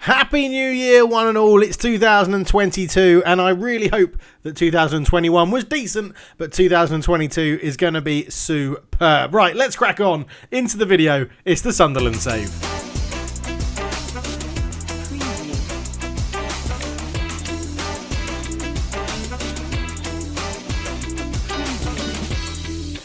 Happy New Year, one and all. It's 2022, and I really hope that 2021 was decent, but 2022 is going to be superb. Right, let's crack on into the video. It's the Sunderland save.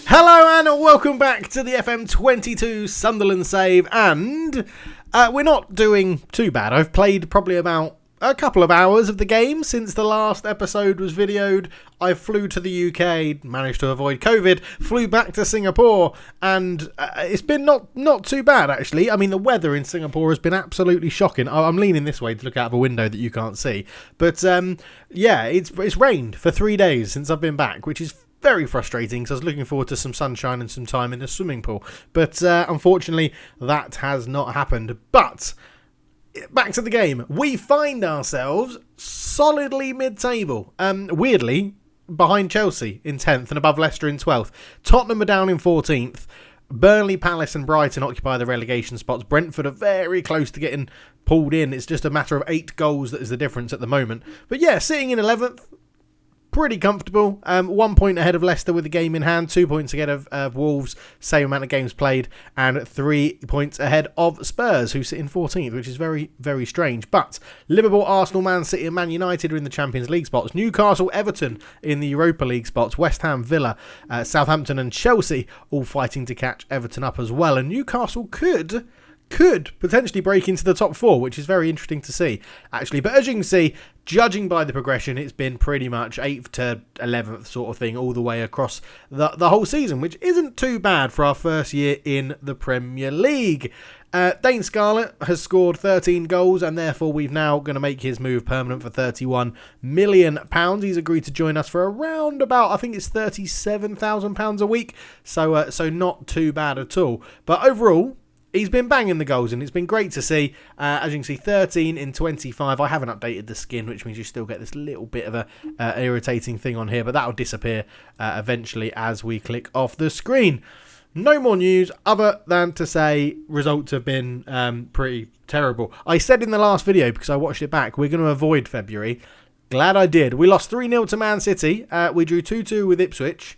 Hello and welcome back to the FM22 Sunderland save, and we're not doing too bad. I've played probably about a couple of hours of the game since the last episode was videoed. I flew to the UK, managed to avoid COVID, flew back to Singapore, and it's been not too bad, actually. I mean, the weather in Singapore has been absolutely shocking. I'm leaning this way to look out of a window that you can't see. But, yeah, it's rained for 3 days since I've been back, which is very frustrating, because I was looking forward to some sunshine and some time in the swimming pool. But unfortunately, that has not happened. But back to the game. We find ourselves solidly mid-table. Weirdly, behind Chelsea in 10th and above Leicester in 12th. Tottenham are down in 14th. Burnley, Palace and Brighton occupy the relegation spots. Brentford are very close to getting pulled in. It's just a matter of 8 goals that is the difference at the moment. But yeah, sitting in 11th. Pretty comfortable. 1 point ahead of Leicester with the game in hand. 2 points ahead of Wolves. Same amount of games played. And 3 points ahead of Spurs, who sit in 14th, which is very, very strange. But Liverpool, Arsenal, Man City and Man United are in the Champions League spots. Newcastle, Everton in the Europa League spots. West Ham, Villa, Southampton and Chelsea all fighting to catch Everton up as well. And Newcastle could potentially break into the top 4, which is very interesting to see, actually. But as you can see, judging by the progression, it's been pretty much 8th to 11th sort of thing all the way across the whole season, which isn't too bad for our first year in the Premier League. Dane Scarlett has scored 13 goals, and therefore we've now going to make his move permanent for £31 million. He's agreed to join us for around about, I think it's £37,000 a week, so not too bad at all. But overall, he's been banging the goals, and it's been great to see. As you can see, 13 in 25. I haven't updated the skin, which means you still get this little bit of a irritating thing on here, but that'll disappear eventually as we click off the screen. No more news other than to say results have been pretty terrible. I said in the last video, because I watched it back, we're going to avoid February. Glad I did. We lost 3-0 to Man City. We drew 2-2 with Ipswich,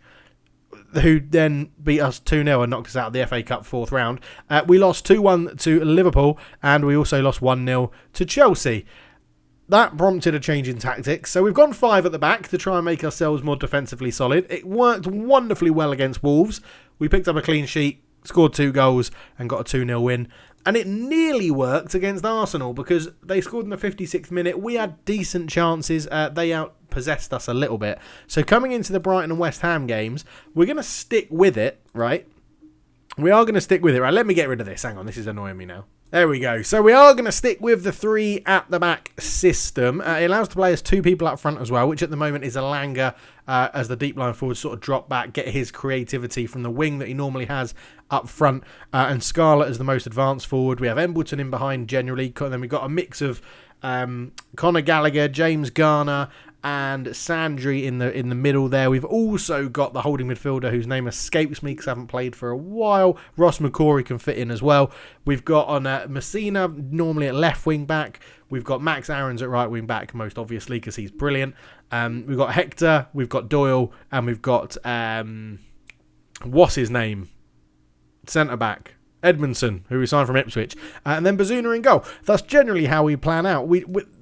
who then beat us 2-0 and knocked us out of the FA Cup 4th round. We lost 2-1 to Liverpool, and we also lost 1-0 to Chelsea. That prompted a change in tactics, so we've gone 5 at the back to try and make ourselves more defensively solid. It worked wonderfully well against Wolves. We picked up a clean sheet, scored 2 goals, and got a 2-0 win. And it nearly worked against Arsenal, because they scored in the 56th minute. We had decent chances. They outpossessed us a little bit. So coming into the Brighton and West Ham games, we're going to stick with it, right? We are going to stick with it. Right, let me get rid of this. Hang on, this is annoying me now. There we go. So we are going to stick with the 3 at the back system. It allows the players 2 people up front as well, which at the moment is Elanga as the deep line forward, sort of drop back, get his creativity from the wing that he normally has up front, and Scarlett as the most advanced forward. We have Embleton in behind generally, and then we've got a mix of Conor Gallagher, James Garner and Sandri in the middle there. We've also got the holding midfielder whose name escapes me because I haven't played for a while. Ross McCrory can fit in as well. We've got on Messina normally at left wing back. We've got Max Aarons at right wing back, most obviously because he's brilliant. We've got Hector, we've got Doyle, and we've got what's his name? Centre back. Edmondson, who we signed from Ipswich, and then Bazuna in goal. That's generally how we plan out.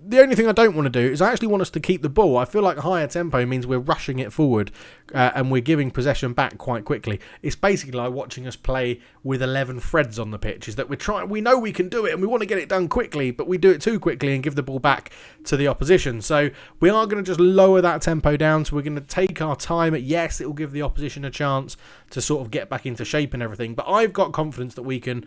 The only thing I don't want to do is I actually want us to keep the ball. I feel like higher tempo means we're rushing it forward and we're giving possession back quite quickly. It's basically like watching us play with 11 Freds on the pitch, is that we know we can do it and we want to get it done quickly, but we do it too quickly and give the ball back to the opposition. So we are going to just lower that tempo down. So we're going to take our time. Yes, it will give the opposition a chance to sort of get back into shape and everything, but I've got confidence that we can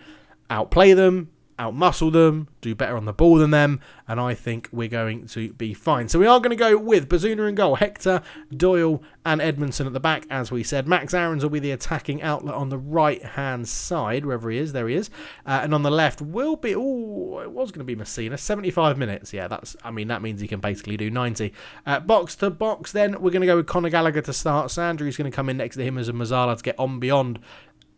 outplay them, outmuscle them, do better on the ball than them, and I think we're going to be fine. So we are going to go with Bazuna in goal, Hector, Doyle and Edmondson at the back, as we said. Max Aarons will be the attacking outlet on the right-hand side, wherever he is. There he is. And on the left will be, it was going to be Messina, 75 minutes. Yeah, that means he can basically do 90. Box to box then, we're going to go with Conor Gallagher to start. Sandri's going to come in next to him as a Mazzala to get on beyond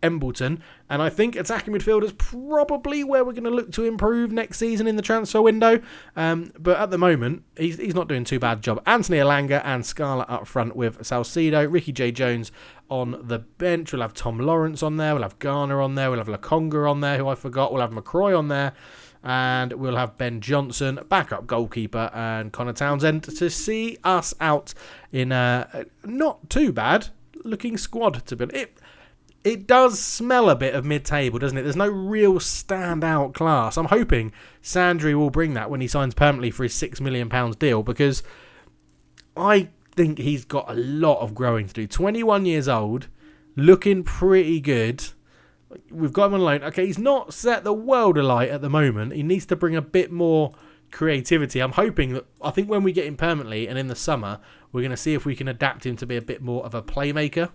Embleton, and I think attacking midfield is probably where we're going to look to improve next season in the transfer window, but at the moment he's not doing too bad a job. Anthony Elanga and Scarlett up front with Salcedo, Ricky J. Jones on the bench. We'll have Tom Lawrence on there, we'll have Garner on there, we'll have Lokonga on there, who I forgot, we'll have McCroy on there, and we'll have Ben Johnson, backup goalkeeper, and Connor Townsend to see us out in a not too bad looking squad, to be honest. It does smell a bit of mid-table, doesn't it? There's no real standout class. I'm hoping Sandri will bring that when he signs permanently for his £6 million deal, because I think he's got a lot of growing to do. 21 years old, looking pretty good. We've got him on loan. Okay, he's not set the world alight at the moment. He needs to bring a bit more creativity. I'm hoping that, I think when we get him permanently and in the summer, we're going to see if we can adapt him to be a bit more of a playmaker.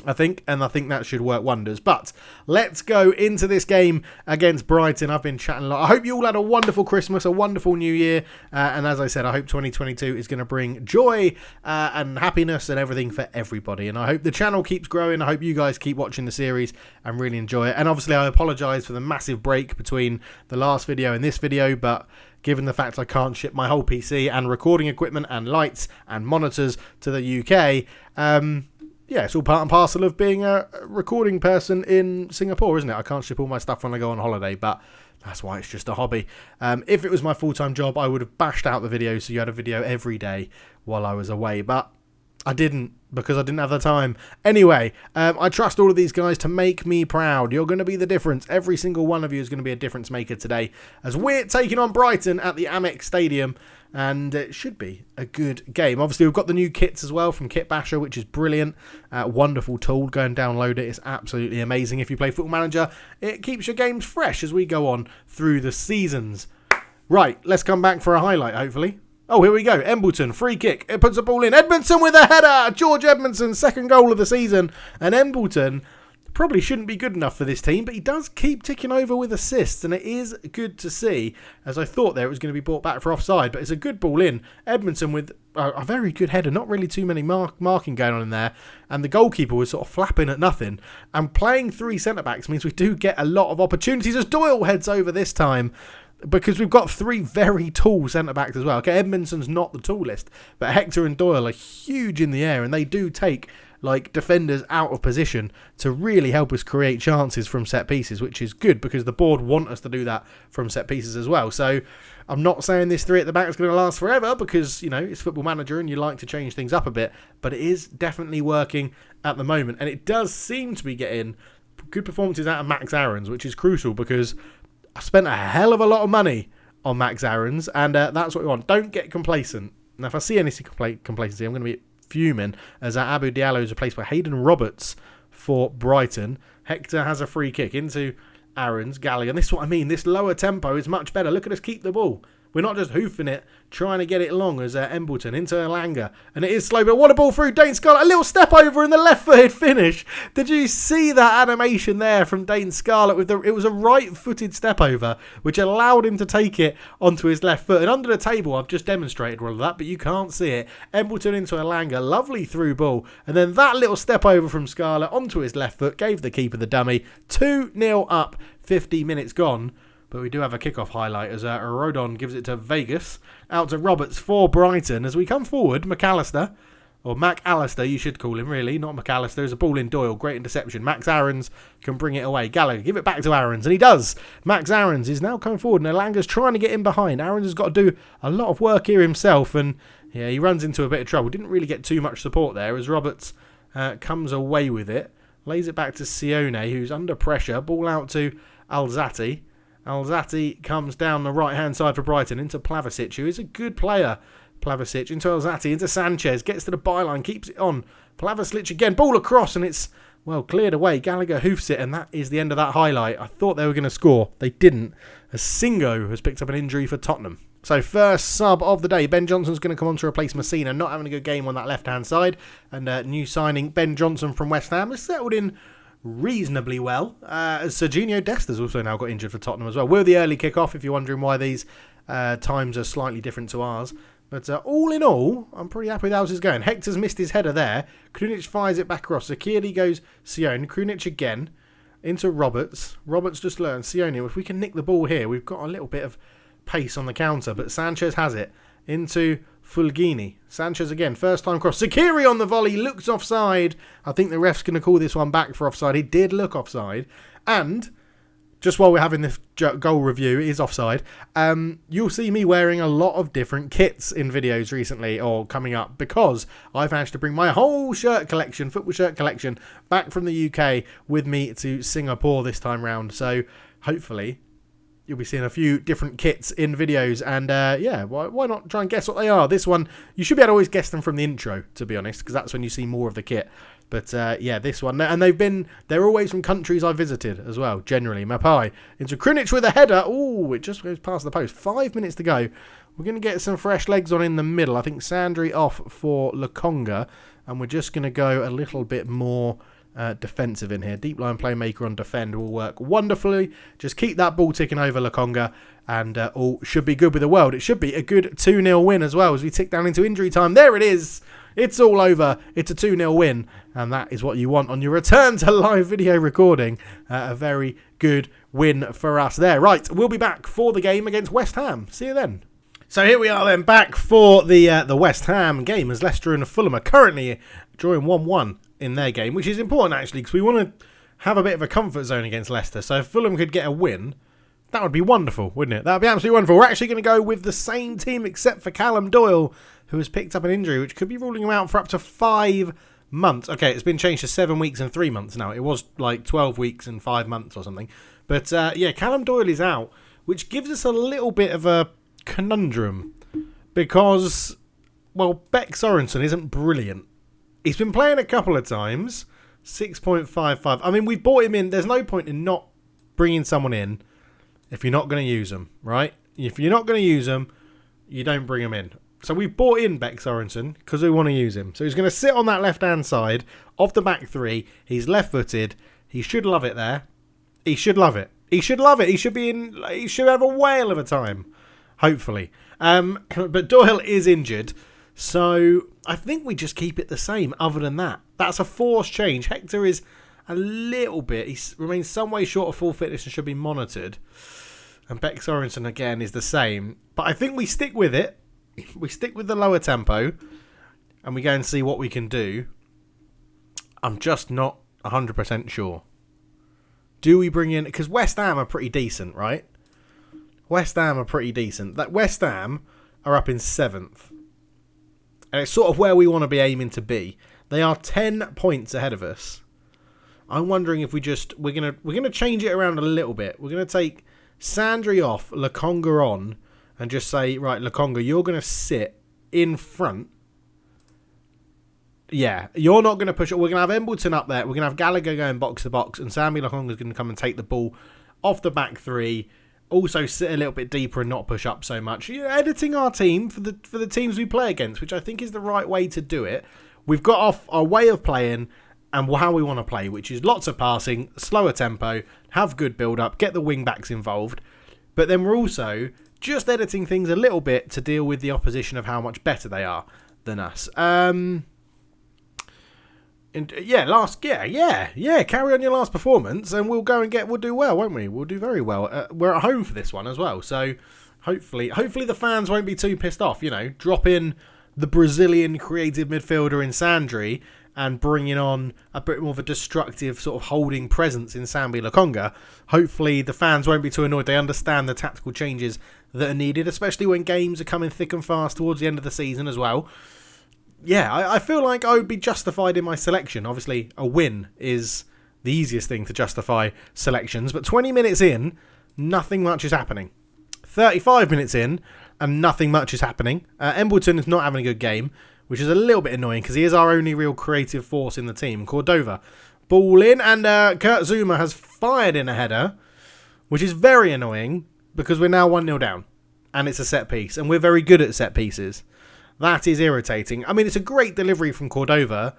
I think that should work wonders. But let's go into this game against Brighton. I've been chatting a lot. I hope you all had a wonderful Christmas, a wonderful New Year, and as I said, I hope 2022 is going to bring joy and happiness and everything for everybody. And I hope the channel keeps growing. I hope you guys keep watching the series and really enjoy it. And obviously, I apologise for the massive break between the last video and this video, but given the fact I can't ship my whole PC and recording equipment and lights and monitors to the UK, yeah, it's all part and parcel of being a recording person in Singapore, isn't it? I can't ship all my stuff when I go on holiday, but that's why it's just a hobby. If it was my full-time job, I would have bashed out the video so you had a video every day while I was away, but I didn't, because I didn't have the time. Anyway, I trust all of these guys to make me proud. You're going to be the difference. Every single one of you is going to be a difference maker today, as we're taking on Brighton at the Amex Stadium, and it should be a good game. Obviously, we've got the new kits as well from Kit Basher, which is brilliant. Wonderful tool. Go and download it. It's absolutely amazing. If you play Football Manager, it keeps your games fresh as we go on through the seasons. Right, let's come back for a highlight, hopefully. Oh, here we go. Embleton, free kick. It puts the ball in. Edmondson with a header. George Edmondson's second goal of the season. And Embleton probably shouldn't be good enough for this team, but he does keep ticking over with assists, and it is good to see, as I thought there it was going to be brought back for offside, but it's a good ball in. Edmondson with a very good header, not really too many marking going on in there, and the goalkeeper was sort of flapping at nothing, and playing three centre-backs means we do get a lot of opportunities as Doyle heads over this time, because we've got three very tall centre-backs as well. Okay, Edmondson's not the tallest, but Hector and Doyle are huge in the air, and they do take defenders out of position to really help us create chances from set pieces, which is good because the board want us to do that from set pieces as well. So I'm not saying this three at the back is going to last forever because, you know, it's Football Manager and you like to change things up a bit, but it is definitely working at the moment, and it does seem to be getting good performances out of Max Aarons, which is crucial because I spent a hell of a lot of money on Max Aarons, and that's what we want. Don't get complacent. Now, if I see any complacency, I'm going to be fuming, as Abu Diallo is replaced by Hayden Roberts for Brighton. Hector has a free kick into Aarons, Gallagher. And this is what I mean. This lower tempo is much better. Look at us keep the ball. We're not just hoofing it, trying to get it long as Embleton into Elanga. And it is slow, but what a ball through Dane Scarlett. A little step over in the left-footed finish. Did you see that animation there from Dane Scarlett? It was a right-footed step over, which allowed him to take it onto his left foot. And under the table, I've just demonstrated all of that, but you can't see it. Embleton into Elanga, lovely through ball. And then that little step over from Scarlett onto his left foot gave the keeper the dummy. 2-0 up, 50 minutes gone. But we do have a kickoff highlight as Rodon gives it to Vegas. Out to Roberts for Brighton. As we come forward, McAllister, or McAllister you should call him really, not McAllister. There's a ball in Doyle, great interception. Max Aarons can bring it away. Gallagher, give it back to Aarons, and he does. Max Aarons is now coming forward, and Elanga's trying to get in behind. Aarons has got to do a lot of work here himself, and yeah, he runs into a bit of trouble. Didn't really get too much support there as Roberts comes away with it. Lays it back to Sione, who's under pressure. Ball out to Alzati. Alzati comes down the right-hand side for Brighton into Plavisic, who is a good player. Plavisic into Alzati, into Sanchez, gets to the byline, keeps it on. Plavisic again, ball across, and it's, well, cleared away. Gallagher hoofs it, and that is the end of that highlight. I thought they were going to score. They didn't, as Singo has picked up an injury for Tottenham. So first sub of the day, Ben Johnson's going to come on to replace Messina, not having a good game on that left-hand side. And new signing, Ben Johnson from West Ham, has settled in reasonably well. Serginho Desta's also now got injured for Tottenham as well. We're the early kick-off, if you're wondering why these times are slightly different to ours. But all in all, I'm pretty happy with how this is going. Hector's missed his header there. Krunic fires it back across. Zakiri goes Sione. Krunic again into Roberts. Roberts just learns Sione. If we can nick the ball here, we've got a little bit of pace on the counter. But Sanchez has it into Fulgini. Sanchez again. First time cross. Zakiri on the volley. Looks offside. I think the ref's going to call this one back for offside. He did look offside. And just while we're having this goal review, it is offside. You'll see me wearing a lot of different kits in videos recently or coming up because I've managed to bring my whole shirt collection, football shirt collection, back from the UK with me to Singapore this time round. So hopefully you'll be seeing a few different kits in videos. And yeah, why not try and guess what they are? This one, you should be able to always guess them from the intro, to be honest, because that's when you see more of the kit. But yeah, this one. And they're always from countries I visited as well, generally. Mapai into Krunic with a header. Ooh, it just goes past the post. 5 minutes to go. We're going to get some fresh legs on in the middle. I think Sandri off for Lokonga. And we're just going to go a little bit more defensive in here. Deep line playmaker on defend will work wonderfully. Just keep that ball ticking over Lokonga. And all should be good with the world. It should be a good 2-0 win as well as we tick down into injury time. There it is. It's all over. It's a 2-0 win. And that is what you want on your return to live video recording. A very good win for us there. Right, we'll be back for the game against West Ham. See you then. So here we are then, back for the West Ham game as Leicester and Fulham are currently drawing 1-1 in their game, which is important actually because we want to have a bit of a comfort zone against Leicester. So if Fulham could get a win, that would be wonderful, wouldn't it? That would be absolutely wonderful. We're actually going to go with the same team except for Callum Doyle, who has picked up an injury, which could be ruling him out for up to 5 months. Okay, it's been changed to 7 weeks and 3 months now. It was like 12 weeks and 5 months or something. But yeah, Callum Doyle is out, which gives us a little bit of a conundrum because, well, Beck Sorensen isn't brilliant. He's been playing a couple of times, 6.55. I mean, we bought him in. There's no point in not bringing someone in if you're not going to use them, right? If you're not going to use them, you don't bring them in. So we bought in Beck Sorensen because we want to use him. So he's going to sit on that left-hand side of the back three. He's left-footed. He should love it there. He should love it. He should love it. He should have a whale of a time, hopefully. But Doyle is injured. So I think we just keep it the same other than that. That's a forced change. Hector is a little bit. He remains some way short of full fitness and should be monitored. And Beck Sorensen, again, is the same. But I think we stick with it. We stick with the lower tempo. And we go and see what we can do. I'm just not 100% sure. Do we bring in... Because West Ham are pretty decent, right? West Ham are pretty decent. That West Ham are up in 7th. And it's sort of where we want to be aiming to be. They are 10 points ahead of us. I'm wondering if we're gonna change it around a little bit. We're gonna take Sandri off, Lokonga on, and just say, right, Lokonga, you're gonna sit in front. Yeah, you're not gonna push it. We're gonna have Embleton up there. We're gonna have Gallagher going box to box, and Sammy Lokonga's gonna come and take the ball off the back three. Also sit a little bit deeper and not push up so much. You're editing our team for the teams we play against, which I think is the right way to do it. We've got off our way of playing and how we want to play, which is lots of passing, slower tempo, have good build-up, get the wing-backs involved. But then we're also just editing things a little bit to deal with the opposition of how much better they are than us. Carry on your last performance and we'll do well, won't we? We'll do very well. We're at home for this one as well, so hopefully the fans won't be too pissed off, drop in the Brazilian creative midfielder in Sandri and bringing on a bit more of a destructive sort of holding presence in Sambi Lokonga. Hopefully the fans won't be too annoyed. They understand the tactical changes that are needed, especially when games are coming thick and fast towards the end of the season as well. Yeah, I feel like I would be justified in my selection. Obviously, a win is the easiest thing to justify selections, but 20 minutes in, nothing much is happening. 35 minutes in, and nothing much is happening. Embleton is not having a good game, which is a little bit annoying because he is our only real creative force in the team. Cordova, ball in, and Kurt Zuma has fired in a header, which is very annoying because we're now 1-0 down, and it's a set piece, and we're very good at set pieces. That is irritating. I mean, it's a great delivery from Cordova.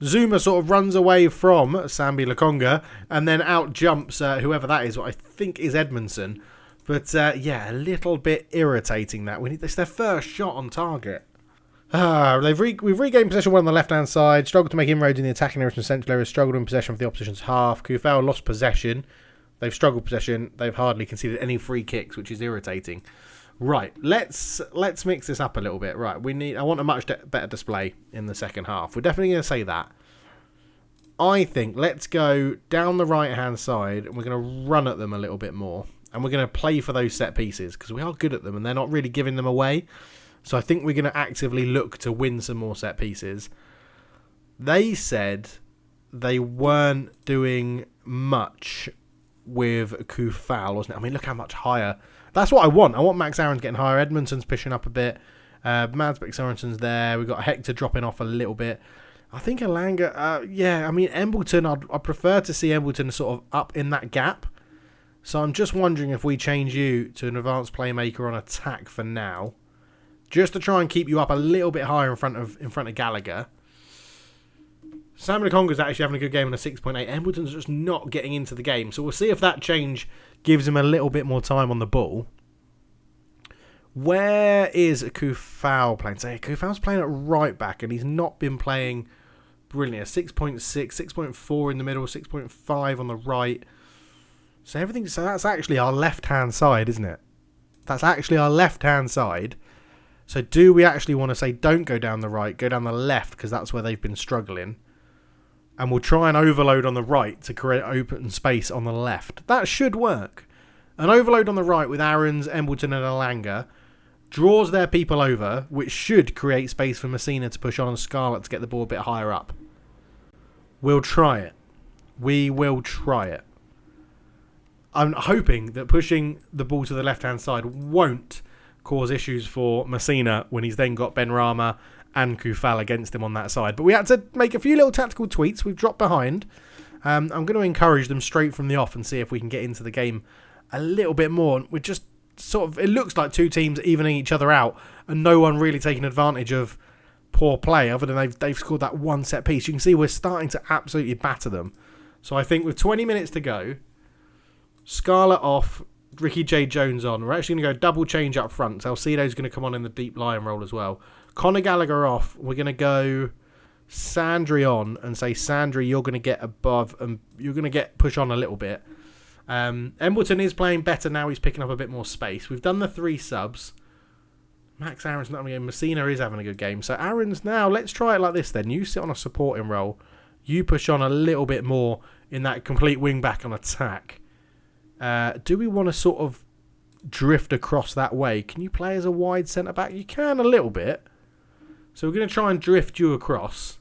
Zuma sort of runs away from Sambi Lokonga and then out jumps whoever that is, what I think is Edmondson. But yeah, a little bit irritating that. It's their first shot on target. We've regained possession on the left-hand side, struggled to make inroads in the attacking areas from central areas, struggled in possession of the opposition's half. Kufal lost possession. They've struggled possession. They've hardly conceded any free kicks, which is irritating. Right, let's mix this up a little bit. Right, I want a much better display in the second half. We're definitely going to say that. I think let's go down the right-hand side and we're going to run at them a little bit more. And we're going to play for those set pieces because we are good at them and they're not really giving them away. So I think we're going to actively look to win some more set pieces. They said they weren't doing much with Kufal, wasn't it? I mean, look how much higher. That's what I want. I want Max Aaron's getting higher. Edmonton's pushing up a bit. Madsbeck Sorensen's there. We've got Hector dropping off a little bit. I think Alanga, yeah, I mean, Embleton, I'd prefer to see Embleton sort of up in that gap. So I'm just wondering if we change you to an advanced playmaker on attack for now. Just to try and keep you up a little bit higher in front of Gallagher. Sam Lukonga's actually having a good game on a 6.8. Embleton's just not getting into the game. So we'll see if that change gives him a little bit more time on the ball. Where is Kufal playing? So Kufal's playing at right back and he's not been playing brilliantly. A 6.6, 6.4 in the middle, 6.5 on the right. So that's actually our left-hand side, isn't it? That's actually our left-hand side. So do we actually want to say don't go down the right, go down the left because that's where they've been struggling. And we'll try and overload on the right to create open space on the left. That should work. An overload on the right with Aarons, Embleton and Alanga draws their people over, which should create space for Messina to push on and Scarlett to get the ball a bit higher up. We'll try it. We will try it. I'm hoping that pushing the ball to the left-hand side won't cause issues for Messina when he's then got Ben Rama and Kufal against him on that side. But we had to make a few little tactical tweaks. We've dropped behind. I'm going to encourage them straight from the off and see if we can get into the game a little bit more. We're just sort of, it looks like two teams evening each other out and no one really taking advantage of poor play other than they've scored that one set piece. You can see we're starting to absolutely batter them. So I think with 20 minutes to go, Scarlett off, Ricky J. Jones on. We're actually going to go double change up front. Salcedo's going to come on in the deep line role as well. Conor Gallagher off. We're going to go Sandri on and say, Sandri, you're going to get above and you're going to get push on a little bit. Embleton is playing better now. He's picking up a bit more space. We've done the 3 subs. Max Aaron's not having a game. Messina is having a good game. So Aaron's now, let's try it like this then. You sit on a supporting role. You push on a little bit more in that complete wing back on attack. Do we want to sort of drift across that way? Can you play as a wide centre-back? You can a little bit. So we're going to try and drift you across.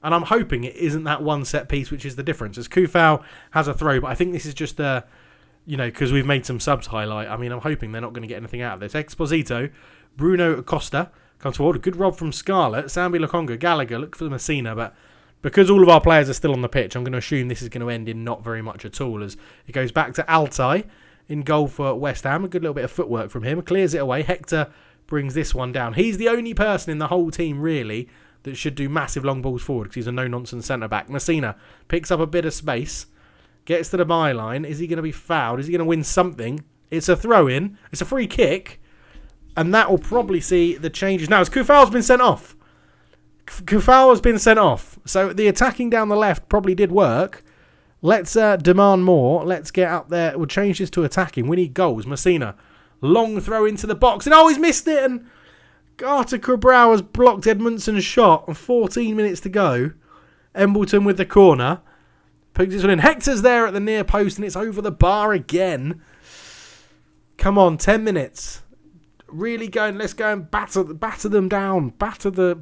And I'm hoping it isn't that one set piece which is the difference. As Kufal has a throw, but I think this is just because we've made some subs highlight. I mean, I'm hoping they're not going to get anything out of this. Exposito, Bruno Acosta comes forward. A good rob from Scarlett. Sambi Lukonga, Gallagher, look for Messina, but because all of our players are still on the pitch, I'm going to assume this is going to end in not very much at all as it goes back to Altai in goal for West Ham. A good little bit of footwork from him. Clears it away. Hector brings this one down. He's the only person in the whole team, really, that should do massive long balls forward because he's a no-nonsense centre-back. Messina picks up a bit of space, gets to the byline. Is he going to be fouled? Is he going to win something? It's a throw-in. It's a free kick. And that will probably see the changes. Now, as Kufal's been sent off. Kufal has been sent off. So the attacking down the left probably did work. Let's demand more. Let's get up there. We'll change this to attacking. We need goals. Messina. Long throw into the box. And he's missed it. And Carter Cabral has blocked Edmondson's shot. And 14 minutes to go. Embleton with the corner. Pokes this one in. Hector's there at the near post. And it's over the bar again. Come on. 10 minutes. Really going, let's go and batter them down. Batter them.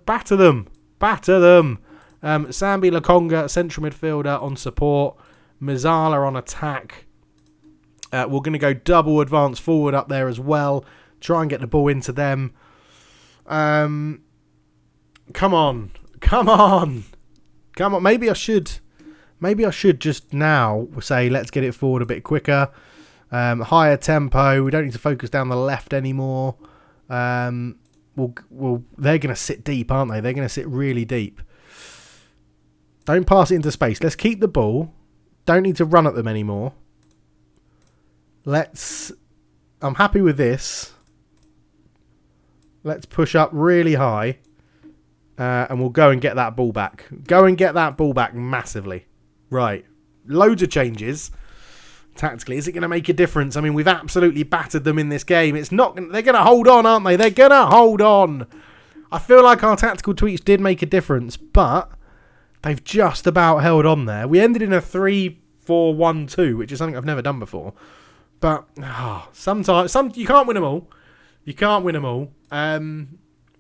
Sambi Lukonga, central midfielder on support. Mazzala on attack. We're going to go double advance forward up there as well. Try and get the ball into them. Come on. Maybe I should just now say let's get it forward a bit quicker. Higher tempo. We don't need to focus down the left anymore. They're going to sit deep, aren't they? They're going to sit really deep. Don't pass it into space. Let's keep the ball. Don't need to run at them anymore. Let's I'm happy with this. Let's push up really high. And we'll go and get that ball back. Go and get that ball back massively. Right. Loads of changes. Tactically, is it going to make a difference? I mean, we've absolutely battered them in this game. It's not. They're going to hold on, aren't they? They're going to hold on. I feel like our tactical tweaks did make a difference, but they've just about held on there. We ended in a 3-4-1-2, which is something I've never done before. But sometimes you can't win them all. You can't win them all.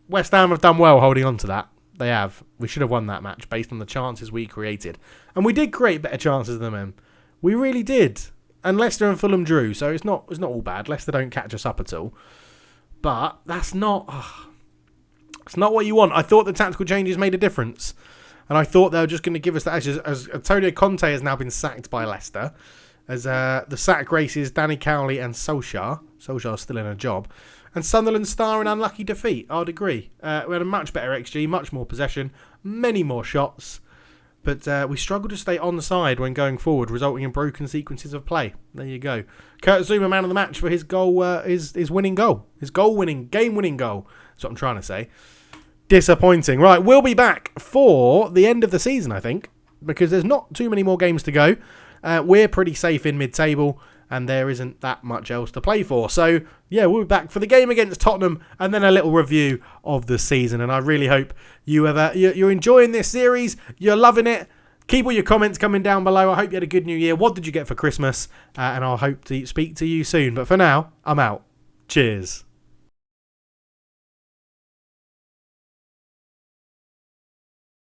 West Ham have done well holding on to that. They have. We should have won that match based on the chances we created. And we did create better chances than them. We really did. And Leicester and Fulham drew, so it's not all bad. Leicester don't catch us up at all. But that's not what you want. I thought the tactical changes made a difference. And I thought they were just going to give us that. As Antonio Conte has now been sacked by Leicester. As the sack races Danny Cowley and Solskjaer. Solskjaer's still in a job. And Sunderland's star in unlucky defeat. I'd agree. We had a much better XG, much more possession, many more shots. But we struggled to stay on the side when going forward, resulting in broken sequences of play. There you go. Kurt Zouma, man of the match for his goal, his winning goal. His game-winning goal. That's what I'm trying to say. Disappointing. Right, we'll be back for the end of the season, I think, because there's not too many more games to go. We're pretty safe in mid-table, and there isn't that much else to play for. So, yeah, we'll be back for the game against Tottenham, and then a little review of the season. And I really hope you're enjoying this series. You're loving it. Keep all your comments coming down below. I hope you had a good New Year. What did you get for Christmas? And I'll hope to speak to you soon. But for now, I'm out. Cheers.